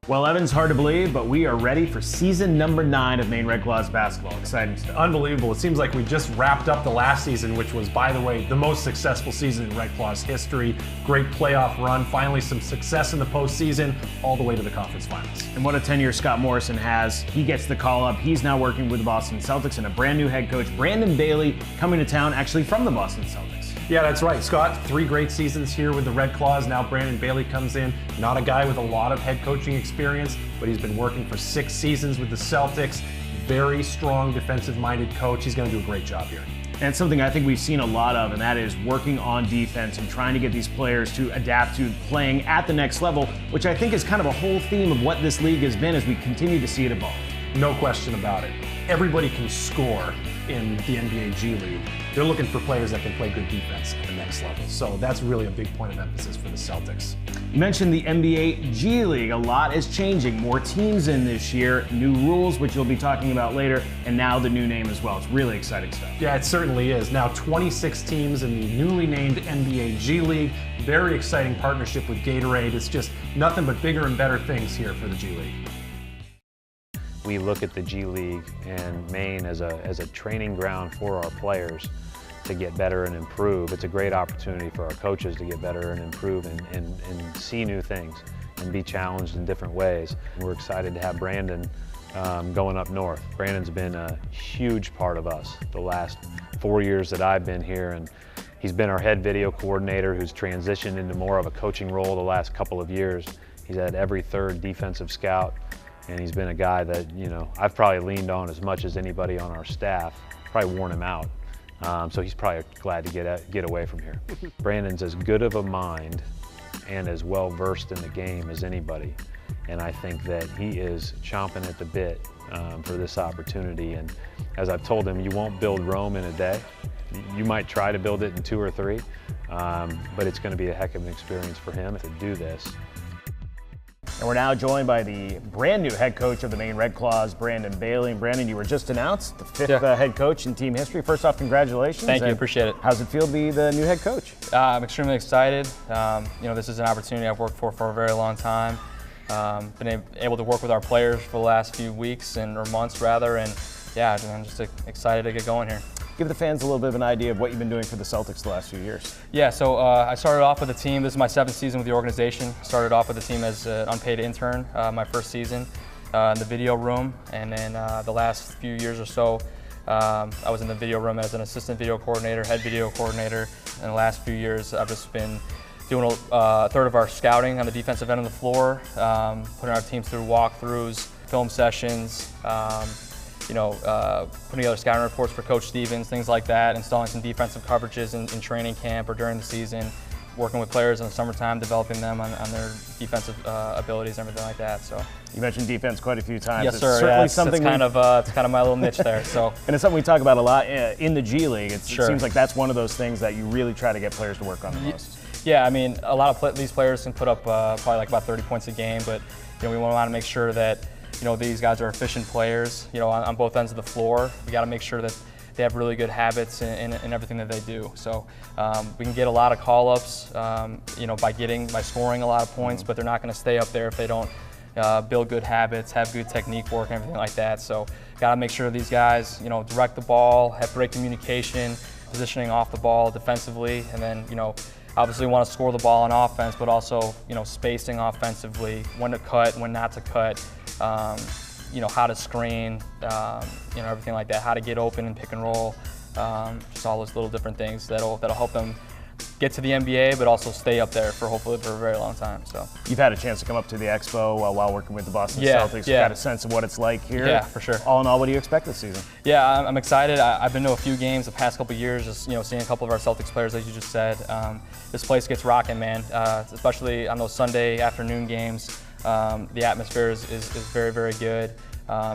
Well, Evan's hard to believe, but we are ready for season number 9 of Maine Red Claws basketball. Exciting stuff. Unbelievable. It seems like we just wrapped up the last season, which was, by the way, the most successful season in Red Claws history. Great playoff run, finally some success in the postseason, all the way to the conference finals. And what a tenure Scott Morrison has. He gets the call up. He's now working with the Boston Celtics and a brand new head coach, Brandon Bailey, coming to town actually from the Boston Celtics. Yeah, that's right. Scott, 3 great seasons here with the Red Claws. Now Brandon Bailey comes in. Not a guy with a lot of head coaching experience, but he's been working for 6 seasons with the Celtics. Very strong defensive-minded coach. He's going to do a great job here. And it's something I think we've seen a lot of, and that is working on defense and trying to get these players to adapt to playing at the next level, which I think is kind of a whole theme of what this league has been as we continue to see it evolve. No question about it. Everybody can score in the NBA G League. They're looking for players that can play good defense at the next level. So that's really a big point of emphasis for the Celtics. You mentioned the NBA G League. A lot is changing. More teams in this year, new rules, which you'll be talking about later, and now the new name as well. It's really exciting stuff. Yeah, it certainly is. Now 26 teams in the newly named NBA G League. Very exciting partnership with Gatorade. It's just nothing but bigger and better things here for the G League. We look at the G League and Maine as a training ground for our players to get better and improve. It's a great opportunity for our coaches to get better and improve and see new things and be challenged in different ways. We're excited to have Brandon going up north. Brandon's been a huge part of us the last 4 years that I've been here, and he's been our head video coordinator who's transitioned into more of a coaching role the last couple of years. He's had every third defensive scout. And he's been a guy that, you know, I've probably leaned on as much as anybody on our staff, probably worn him out. So he's probably glad to get away from here. Brandon's as good of a mind and as well versed in the game as anybody. And I think that he is chomping at the bit for this opportunity. And as I've told him, you won't build Rome in a day. You might try to build it in 2 or 3, but it's going to be a heck of an experience for him to do this. And we're now joined by the brand new head coach of the Maine Red Claws, Brandon Bailey. And Brandon, you were just announced the 5th head coach in team history. First off, congratulations. Thank you, appreciate it. How's it feel to be the new head coach? I'm extremely excited. You know, this is an opportunity I've worked for a very long time. Been able to work with our players for the last few weeks or months rather, and yeah, I'm just excited to get going here. Give the fans a little bit of an idea of what you've been doing for the Celtics the last few years. Yeah, so I started off with the team. This is my 7th season with the organization. Started off with the team as an unpaid intern my first season in the video room, and then the last few years or so I was in the video room as an assistant video coordinator, head video coordinator. And the last few years I've just been doing a third of our scouting on the defensive end of the floor, putting our teams through walkthroughs, film sessions, you know, putting together scouting reports for Coach Stevens, things like that, installing some defensive coverages in training camp or during the season, working with players in the summertime, developing them on their defensive abilities and everything like that. So you mentioned defense quite a few times. Yes, sir. It's certainly yeah, something it's kind of my little niche there. So and it's something we talk about a lot in the G League. It seems like that's one of those things that you really try to get players to work on the most. Yeah, I mean, a lot of these players can put up probably like about 30 points a game, but you know, we want to make sure that you know, these guys are efficient players, you know, on both ends of the floor. We got to make sure that they have really good habits in everything that they do. So we can get a lot of call-ups, you know, by scoring a lot of points, but they're not going to stay up there if they don't build good habits, have good technique work, and everything like that. So got to make sure these guys, you know, direct the ball, have great communication, positioning off the ball defensively, and then, you know, obviously want to score the ball on offense, but also, you know, spacing offensively, when to cut, when not to cut. You know, how to screen, you know, everything like that, how to get open and pick and roll, just all those little different things that'll help them get to the NBA, but also stay up there for hopefully for a very long time. So you've had a chance to come up to the Expo while working with the Boston Celtics. You've got a sense of what it's like here. Yeah, for sure. All in all, what do you expect this season? Yeah, I'm excited. I've been to a few games the past couple of years, just, you know, seeing a couple of our Celtics players, as you just said. This place gets rocking, man, especially on those Sunday afternoon games. The atmosphere is very, very good.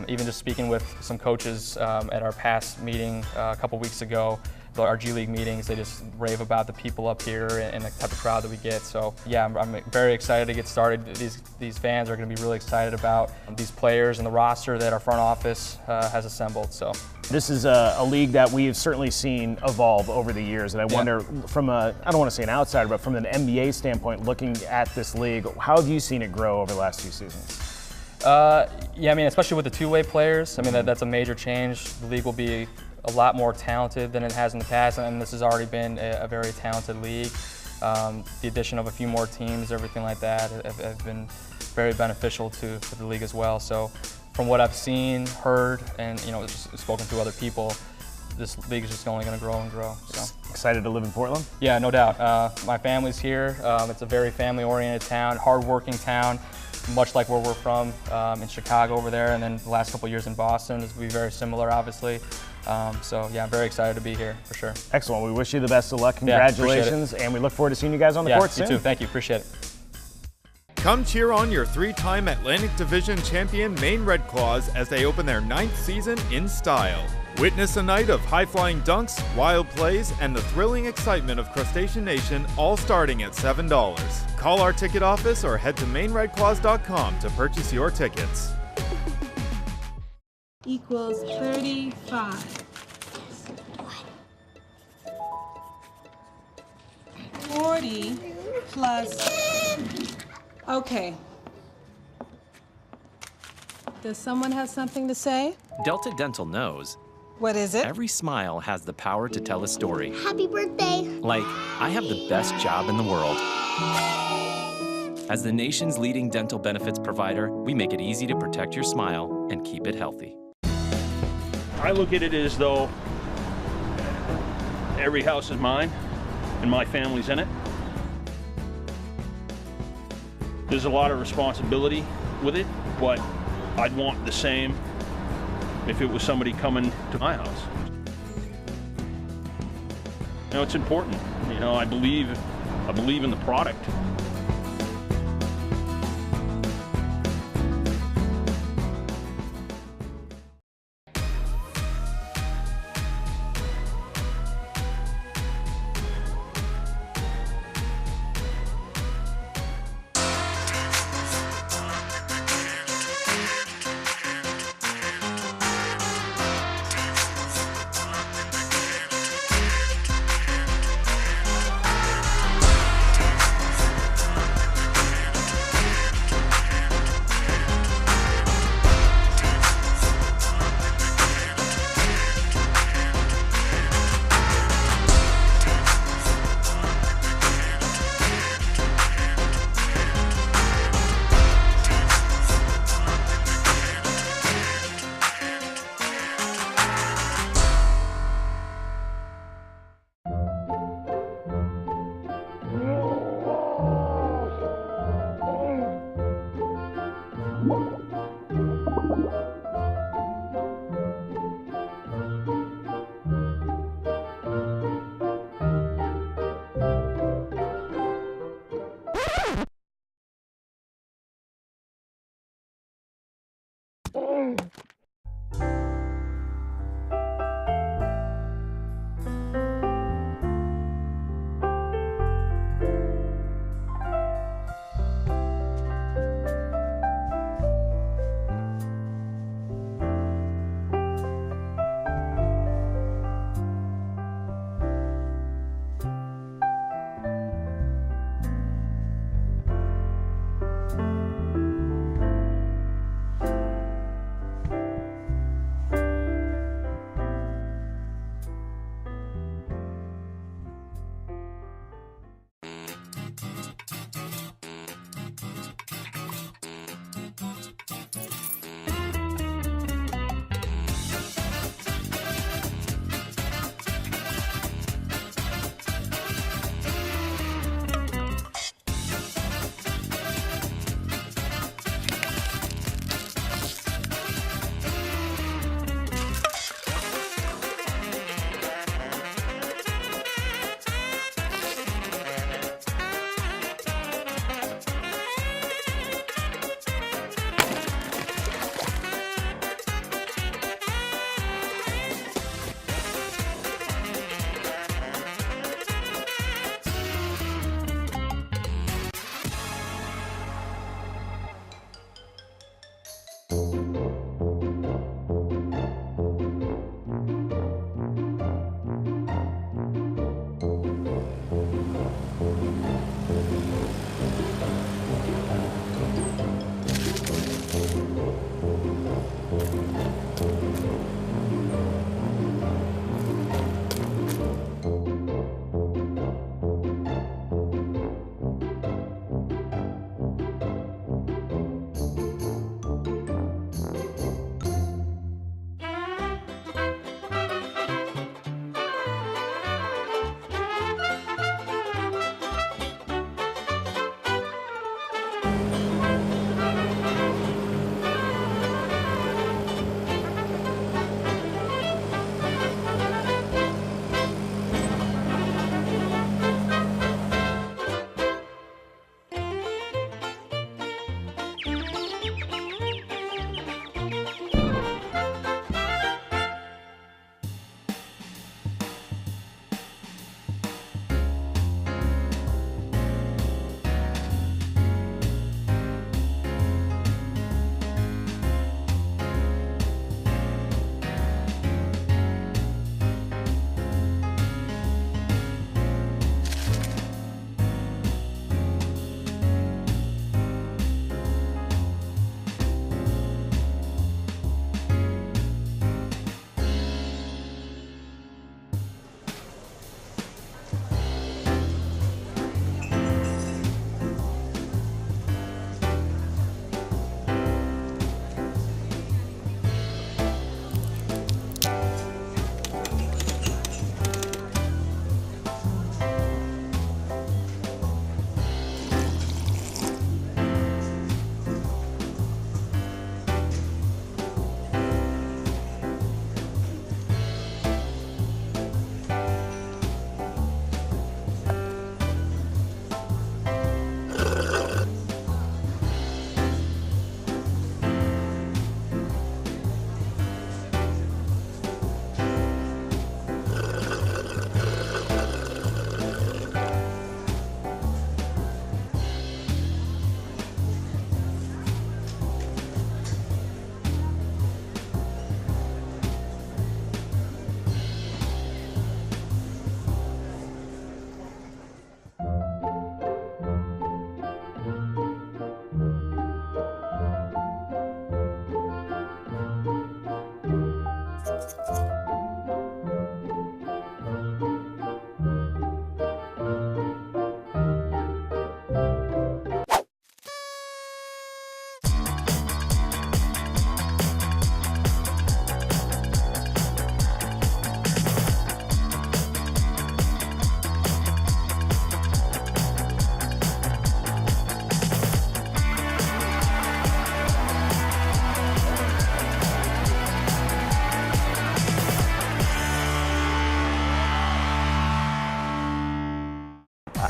Even just speaking with some coaches at our past meeting a couple weeks ago, our G League meetings, they just rave about the people up here and the type of crowd that we get. So yeah, I'm very excited to get started. These fans are going to be really excited about these players and the roster that our front office has assembled. So this is a league that we've certainly seen evolve over the years, and I wonder, from I don't want to say an outsider, but from an NBA standpoint, looking at this league, how have you seen it grow over the last few seasons? Yeah, I mean, especially with the two-way players, I mean, that's a major change. The league will be a lot more talented than it has in the past, and this has already been a very talented league. The addition of a few more teams, everything like that, have been very beneficial to the league as well. So from what I've seen, heard, and just spoken to other people, this league is just only going to grow and grow. So excited to live in Portland? Yeah, no doubt. My family's here. It's a very family-oriented town, hard-working town, much like where we're from in Chicago over there, and then the last couple of years in Boston is be very similar, obviously. So yeah, I'm very excited to be here for sure. Excellent. We wish you the best of luck. Congratulations, and we look forward to seeing you guys on the court soon. You too. Thank you. Appreciate it. Come cheer on your three-time Atlantic Division champion Maine Red Claws as they open their 9th season in style. Witness a night of high-flying dunks, wild plays, and the thrilling excitement of Crustacean Nation, all starting at $7. Call our ticket office or head to MaineRedClaws.com to purchase your tickets. Equals 35. 40 plus. Okay. Does someone have something to say? Delta Dental knows. What is it? Every smile has the power to tell a story. Happy birthday. Like, I have the best job in the world. As the nation's leading dental benefits provider, we make it easy to protect your smile and keep it healthy. I look at it as though every house is mine and my family's in it. There's a lot of responsibility with it, but I'd want the same if it was somebody coming to my house. It's important. I believe in the product.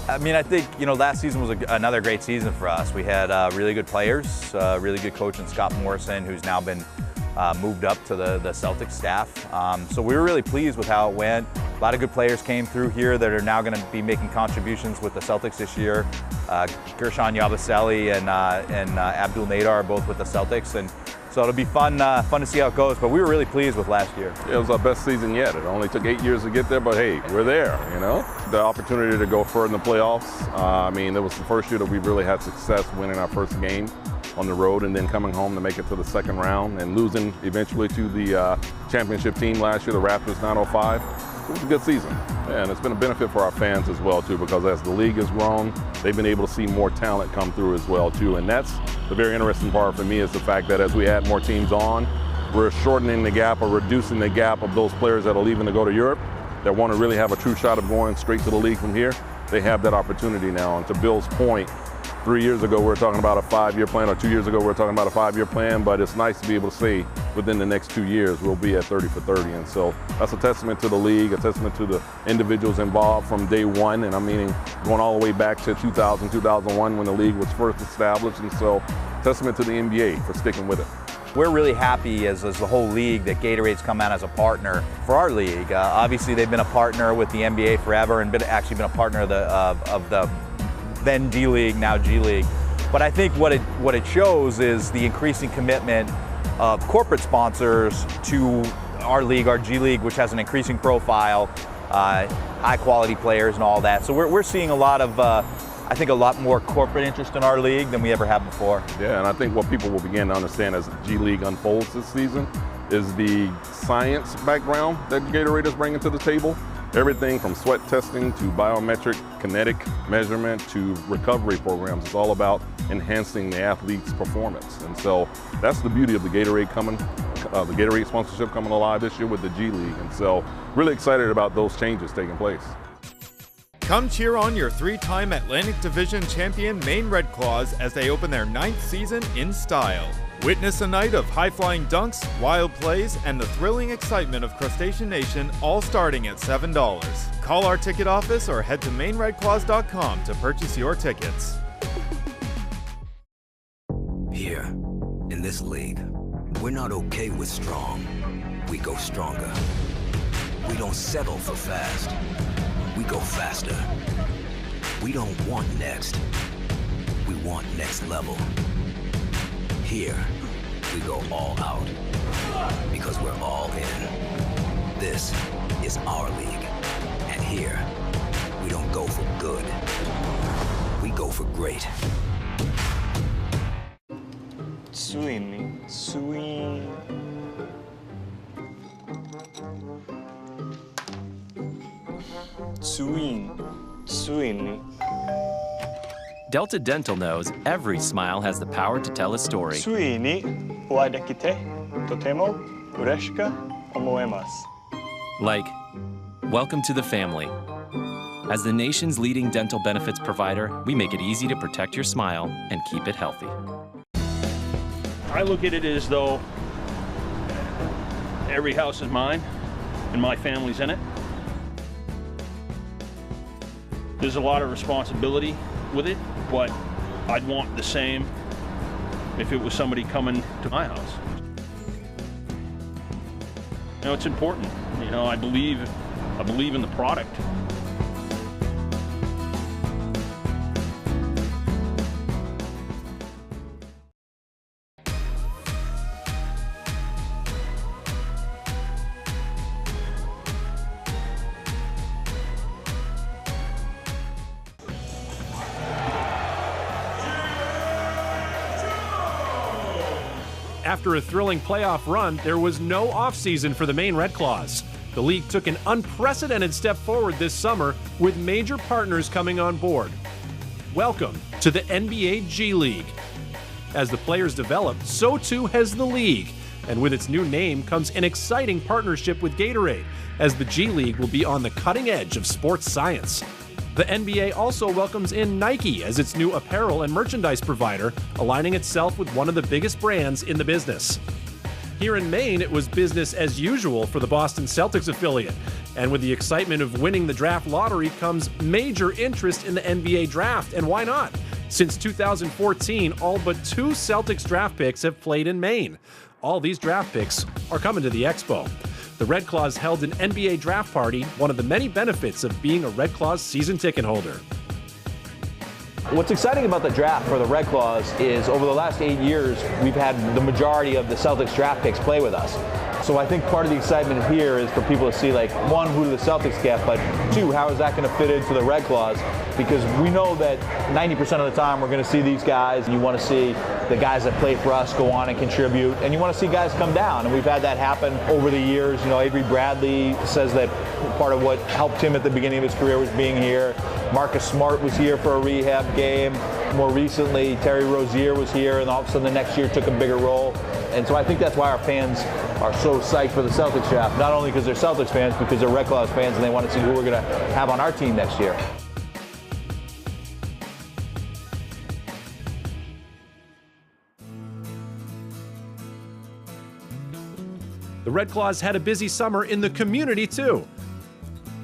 I mean, I think, last season was another great season for us. We had really good players, really good coach in Scott Morrison, who's now been moved up to the Celtics staff. So we were really pleased with how it went. A lot of good players came through here that are now going to be making contributions with the Celtics this year. Gershon Yabusele and Abdul Nader are both with the Celtics, and so it'll be fun to see how it goes. But we were really pleased with last year. It was our best season yet. It only took 8 years to get there, but hey, we're there. The opportunity to go further in the playoffs. I mean, it was the first year that we really had success winning our first game on the road, and then coming home to make it to the second round and losing eventually to the championship team last year, the Raptors 905. It was a good season, and it's been a benefit for our fans as well too, because as the league has grown, they've been able to see more talent come through as well too, and that's the very interesting part for me, is the fact that as we add more teams on, we're shortening the gap or reducing the gap of those players that are leaving to go to Europe, that want to really have a true shot of going straight to the league from here. They have that opportunity now, and to Bill's point, 3 years ago we were talking about a 5-year plan, or 2 years ago we were talking about a 5-year plan, but it's nice to be able to say within the next 2 years we'll be at 30 for 30. And so that's a testament to the league, a testament to the individuals involved from day one, and I mean going all the way back to 2000, 2001 when the league was first established, and so testament to the NBA for sticking with it. We're really happy as the whole league that Gatorade's come out as a partner for our league. Obviously they've been a partner with the NBA forever, and actually been a partner of the then D League, now G League. But I think what it shows is the increasing commitment of corporate sponsors to our league, our G League, which has an increasing profile, high quality players and all that. So we're seeing a lot of, I think, a lot more corporate interest in our league than we ever have before. Yeah, and I think what people will begin to understand as the G League unfolds this season is the science background that Gatorade is bringing to the table. Everything from sweat testing to biometric kinetic measurement to recovery programs. It's all about enhancing the athlete's performance. And so that's the beauty of the Gatorade the Gatorade sponsorship coming alive this year with the G League. And so really excited about those changes taking place. Come cheer on your 3-time Atlantic Division champion Maine Red Claws as they open their 9th season in style. Witness a night of high-flying dunks, wild plays, and the thrilling excitement of Crustacean Nation, all starting at $7. Call our ticket office or head to MaineRedClaws.com to purchase your tickets. Here, in this league, we're not okay with strong. We go stronger. We don't settle for fast. We go faster. We don't want next. We want next level. Here, we go all out, because we're all in. This is our league, and here, we don't go for good, we go for great. Swing, swing. Swing, swing. Delta Dental knows every smile has the power to tell a story. ついにお会いできてとても嬉しく思います。 Like, welcome to the family. As the nation's leading dental benefits provider, we make it easy to protect your smile and keep it healthy. I look at it as though every house is mine and my family's in it. There's a lot of responsibility with it, but I'd want the same if it was somebody coming to my house. It's important. I believe in the product. After a thrilling playoff run, there was no offseason for the Maine Red Claws. The league took an unprecedented step forward this summer with major partners coming on board. Welcome to the NBA G League. As the players develop, so too has the league. And with its new name comes an exciting partnership with Gatorade, as the G League will be on the cutting edge of sports science. The NBA also welcomes in Nike as its new apparel and merchandise provider, aligning itself with one of the biggest brands in the business. Here in Maine, it was business as usual for the Boston Celtics affiliate, And with the excitement of winning the draft lottery comes major interest in the NBA draft, and why not? Since 2014, all but 2 Celtics draft picks have played in Maine. All these draft picks are coming to the Expo. The Red Claws held an NBA draft party, one of the many benefits of being a Red Claws season ticket holder. What's exciting about the draft for the Red Claws is over the last 8 years, we've had the majority of the Celtics draft picks play with us. So I think part of the excitement here is for people to see, like, 1, who do the Celtics get, but 2, how is that going to fit into the Red Claws? Because we know that 90% of the time we're going to see these guys, and you want to see the guys that play for us go on and contribute, and you want to see guys come down. And we've had that happen over the years. You know, Avery Bradley says that part of what helped him at the beginning of his career was being here. Marcus Smart was here for a rehab game. More recently, Terry Rozier was here, and all of a sudden the next year took a bigger role. And so I think that's why our fans are so psyched for the Celtics draft, not only because they're Celtics fans, because they're Red Claws fans and they want to see who we're going to have on our team next year. The Red Claws had a busy summer in the community too.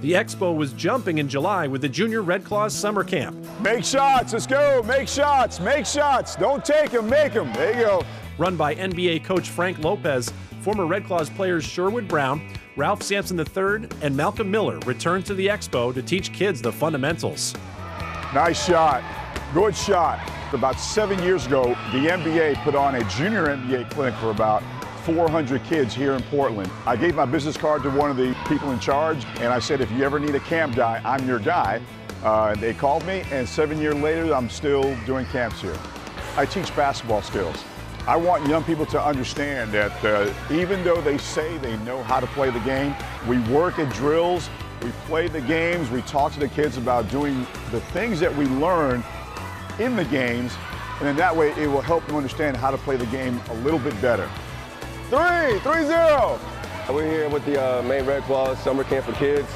The Expo was jumping in July with the Junior Red Claws Summer Camp. Make shots, let's go, make shots, don't take them, make them, there you go. Run by NBA coach Frank Lopez, former Red Claws players Sherwood Brown, Ralph Sampson III, and Malcolm Miller returned to the Expo to teach kids the fundamentals. Nice shot, good shot. About 7 years ago, the NBA put on a junior NBA clinic for about 400 kids here in Portland. I gave my business card to one of the people in charge, and I said, if you ever need a camp guy, I'm your guy. They called me, and 7 years later, I'm still doing camps here. I teach basketball skills. I want young people to understand that even though they say they know how to play the game, we work at drills, we play the games, we talk to the kids about doing the things that we learn in the games, and then that way it will help them understand how to play the game a little bit better. 3-0. We're here with the Maine Red Claws Summer Camp for Kids.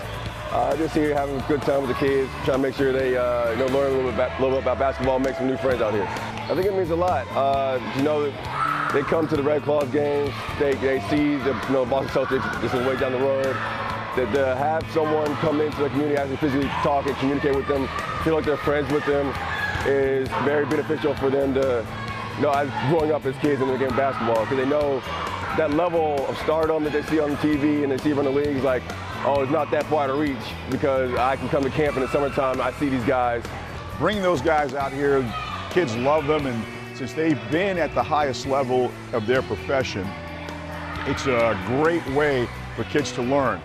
Just here having a good time with the kids, trying to make sure they learn a little bit about basketball, make some new friends out here. I think it means a lot. They come to the Red Claws games, they see the Boston Celtics just way down the road. To have someone come into the community, actually physically talk and communicate with them, feel like they're friends with them, is very beneficial for them to, growing up as kids and the game of basketball, because they know that level of stardom that they see on TV and they see from the leagues, like, oh, it's not that far to reach because I can come to camp in the summertime, I see these guys. Bring those guys out here, kids love them, and since they've been at the highest level of their profession, it's a great way for kids to learn.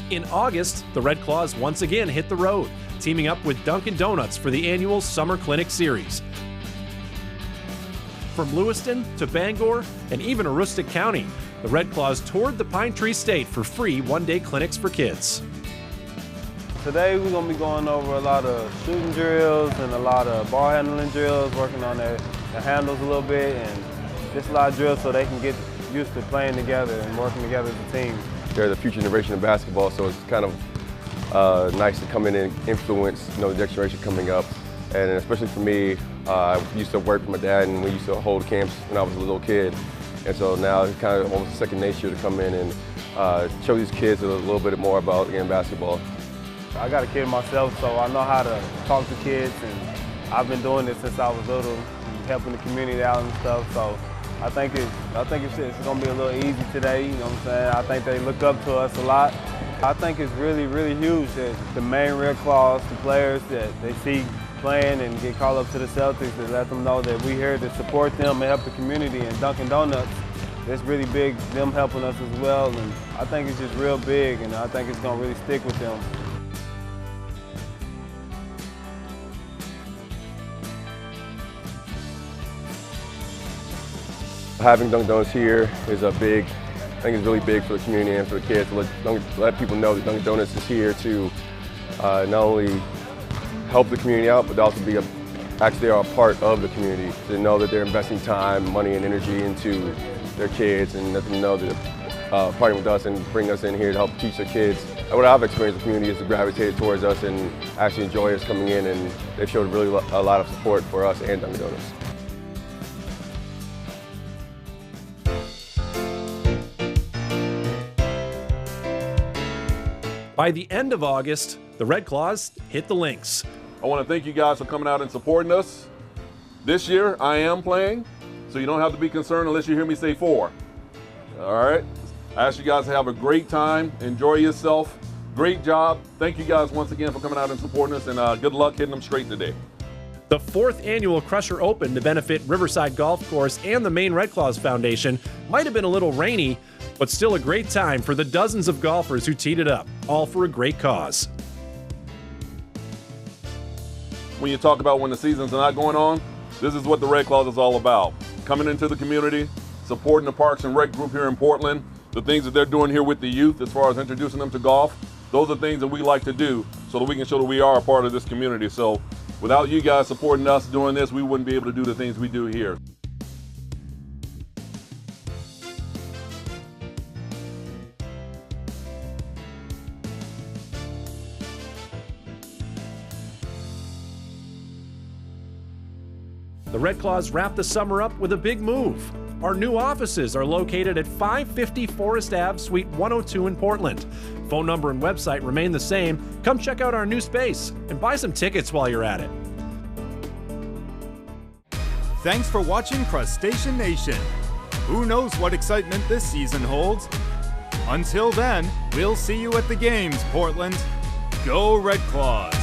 In August, the Red Claws once again hit the road, teaming up with Dunkin' Donuts for the annual Summer Clinic Series. From Lewiston to Bangor and even Aroostook County, the Red Claws toured the Pine Tree State for free one-day clinics for kids. Today we're going to be going over a lot of shooting drills and a lot of ball handling drills, working on their handles a little bit, and just a lot of drills so they can get used to playing together and working together as a team. They're the future generation of basketball, so it's kind of nice to come in and influence the next generation coming up. And especially for me, I used to work with my dad and we used to hold camps when I was a little kid. And so now it's kind of almost second nature to come in and show these kids a little bit more about game basketball. I got a kid myself, so I know how to talk to kids, and I've been doing this since I was little, helping the community out and stuff. So I think it's going to be a little easy today. You know what I'm saying? I think they look up to us a lot. I think it's really, really huge that the Maine Red Claws, the players that they see playing and get called up to the Celtics, to let them know that we're here to support them and help the community. And Dunkin' Donuts, it's really big, them helping us as well. And I think it's just real big, and I think it's going to really stick with them. Having Dunkin' Donuts here is I think it's really big for the community and for the kids to let people know that Dunkin' Donuts is here to not only help the community out, but also be actually are a part of the community. To know that they're investing time, money, and energy into their kids, and let them know that partnering with us and bring us in here to help teach their kids. What I've experienced, the community is to gravitate towards us and actually enjoy us coming in, and they've showed really a lot of support for us and Dunkin' Donuts. By By the end of August, the Red Claws hit the links. I want to thank you guys for coming out and supporting us. This year, I am playing, so you don't have to be concerned unless you hear me say 4. All right? I ask you guys to have a great time. Enjoy yourself. Great job. Thank you guys once again for coming out and supporting us, and good luck hitting them straight today. The 4th annual Crusher Open to benefit Riverside Golf Course and the Maine Red Claws Foundation might have been a little rainy, but still a great time for the dozens of golfers who teed it up, all for a great cause. When you talk about when the season's not going on, this is what the Red Claws is all about. Coming into the community, supporting the Parks and Rec group here in Portland, the things that they're doing here with the youth as far as introducing them to golf, those are things that we like to do so that we can show that we are a part of this community. So without you guys supporting us doing this, we wouldn't be able to do the things we do here. The Red Claws wrap the summer up with a big move. Our new offices are located at 550 Forest Ave, Suite 102 in Portland. Phone number and website remain the same. Come check out our new space and buy some tickets while you're at it. Thanks for watching Crustacean Nation. Who knows what excitement this season holds? Until then, we'll see you at the games, Portland. Go Red Claws!